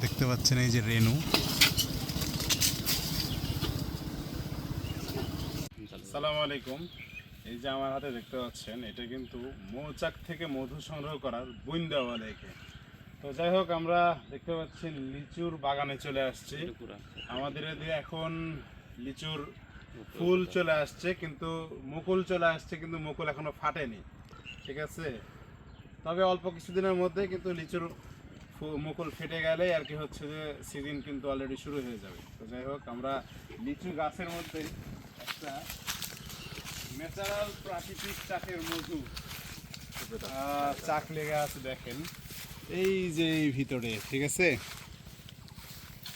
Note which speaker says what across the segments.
Speaker 1: দেখতে পাচ্ছেন এই যে রেনু। আসসালামু আলাইকুম। এই যে আমার হাতে দেখতে পাচ্ছেন এটা কিন্তু মৌচাক থেকে মধু সংগ্রহ করার বুইন্দা বলে একে। তো যাই হোক, আমরা দেখতে পাচ্ছি লিচুর বাগানে চলে আসছি। আমাদের এদিকে এখন লিচুর ফুল চলে আসছে, কিন্তু মুকুল চলে আসছে, কিন্তু মুকুল এখনো ফাটেনি, ঠিক আছে। তবে অল্প কিছুদিনের মধ্যে কিন্তু লিচুর মুকুল ফেটে গেলেই আর কি হচ্ছে যে সিজন কিন্তু অলরেডি শুরু হয়ে যাবে। তো যাই হোক, আমরা লিচু গাছের মধ্যে একটা ন্যাচারাল প্রাকৃতিক চাকের মধু চাক লেগে আছে দেখেন, এই যে এই ভিতরে, ঠিক আছে।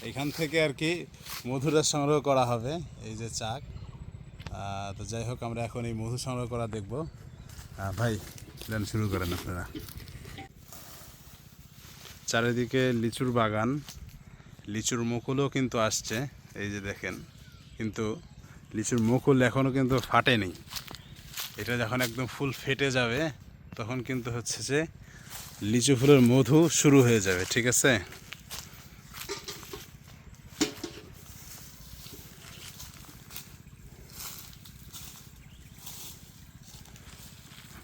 Speaker 1: এখান থেকে আর কি মধুটা সংগ্রহ করা হবে, এই যে চাক। তো যাই হোক, আমরা এখন এই মধু সংগ্রহ করা দেখব। ভাই প্ল্যান শুরু করেন আপনারা। চারিদিকে লিচুর বাগান, লিচুর মুকুলও কিন্তু আসছে, এই যে দেখেন। কিন্তু লিচুর মুকুল এখনও কিন্তু ফাটেনি। এটা যখন একদম ফুল ফেটে যাবে তখন কিন্তু হচ্ছে যে লিচু ফুলের মধু শুরু হয়ে যাবে, ঠিক আছে।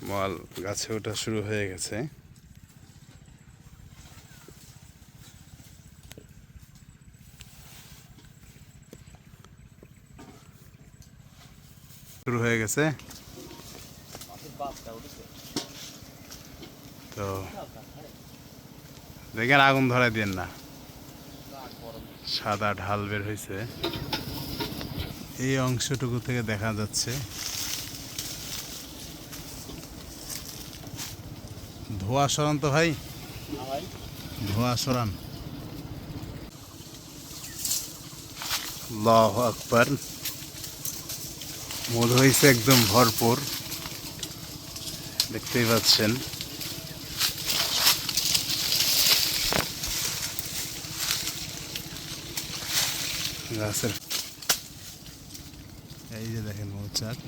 Speaker 1: মাল গাছে ওঠা শুরু হয়ে গেছে। শুরু হয়ে গেছে। তো দেখেন, আগুন ধরাই দেন না, সাদা ঢাল বের হয়েছে এই অংশটুকু থেকে দেখা যাচ্ছে। ধোঁয়া সরান তো ভাই, ধোঁয়া সরান। আল্লাহু আকবার। মধু হয়েছে একদম ভরপুর, দেখতেই পাচ্ছেন। গাছের এই যে দেখেন মৌচাক,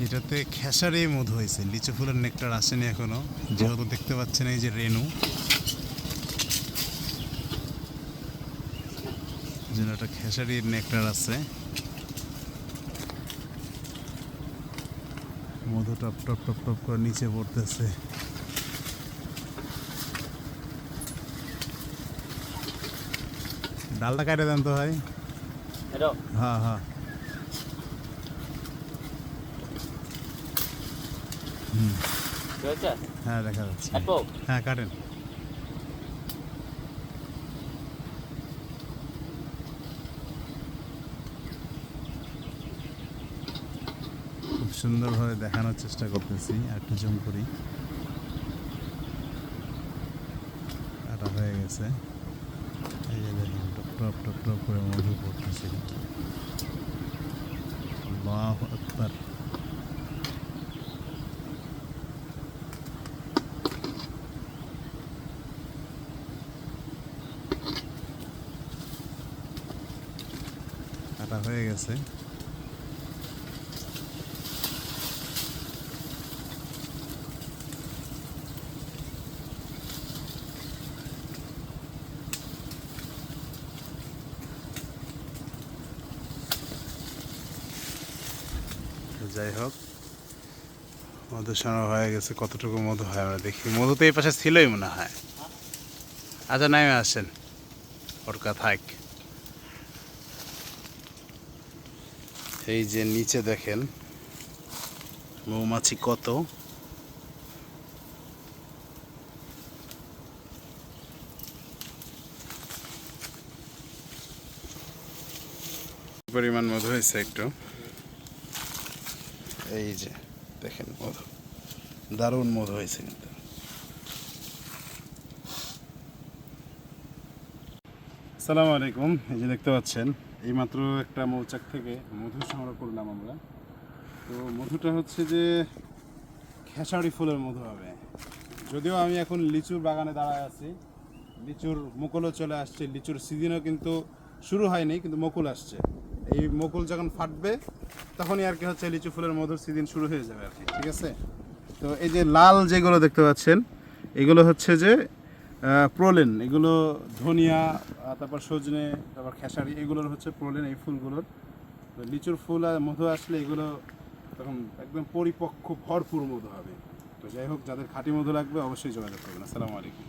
Speaker 1: এটাতে খেসারি মধু হয়েছে, লিচু ফুলের নেকটার আসেনি এখনো, যেহেতু দেখতে পাচ্ছেন এই যে রেনু, যেন একটা খেসারির নেকটার আছে। মধু টপ টপ টপ টপ করে নিচে পড়তেছে। ডালটা কাটে দেন তো ভাই। হ্যাঁ হ্যাঁ, হ্যাঁ দেখা যাচ্ছে। হ্যাঁ কাটেন। খুব সুন্দরভাবে দেখানোর চেষ্টা করতেছি, একটু জুম করি। কাটা হয়ে গেছে, এই যে দেখুন টপ টপ টপ টপ করে মধু পড়তেছে। আল্লাহু আকবার। কাটা হয়ে গেছে। যাই হোক, মধু সংগ্রহ হয়ে গেছে। কতটুকু মধু হয় আমরা দেখি। মধু তো এই পাশে ছিলই মনে হয়। আচ্ছা নামে আসেন, ওরকা থাক। এই যে নিচে দেখেন মৌমাছি কত, পরিমাণ মধু হয়েছে একটু। এই যে দেখেন মধু, দারুণ মধু হয়েছে কিন্তু। আসসালামু আলাইকুম। এই যে দেখতে পাচ্ছেন, এইমাত্র একটা মৌচাক থেকে মধু সংগ্রহ করলাম আমরা। তো মধুটা হচ্ছে যে খেসারি ফুলের মধু হবে। যদিও আমি এখন লিচুর বাগানে দাঁড়ায় আছি, লিচুর মুকুলও চলে আসছে, লিচুর সিজনও কিন্তু শুরু হয়নি, কিন্তু মুকুল আসছে। এই মুকুল যখন ফাটবে তখনই আর কি হচ্ছে লিচু ফুলের মধুর সিজন শুরু হয়ে যাবে আর কি, ঠিক আছে। তো এই যে লাল যেগুলো দেখতে পাচ্ছেন, এগুলো হচ্ছে যে প্রোলেন, এগুলো ধনিয়া, তারপর সজনে, তারপর খেসারি, এগুলোর হচ্ছে প্রোলেন এই ফুলগুলোর। তো লিচুর ফুল আর মধু আসলে এগুলো তখন একদম পরিপক্ক ভরপুর মধু হবে। তো যাই হোক, যাদের খাঁটি মধু লাগবে অবশ্যই যোগাযোগ করবেন। আসসালামু আলাইকুম।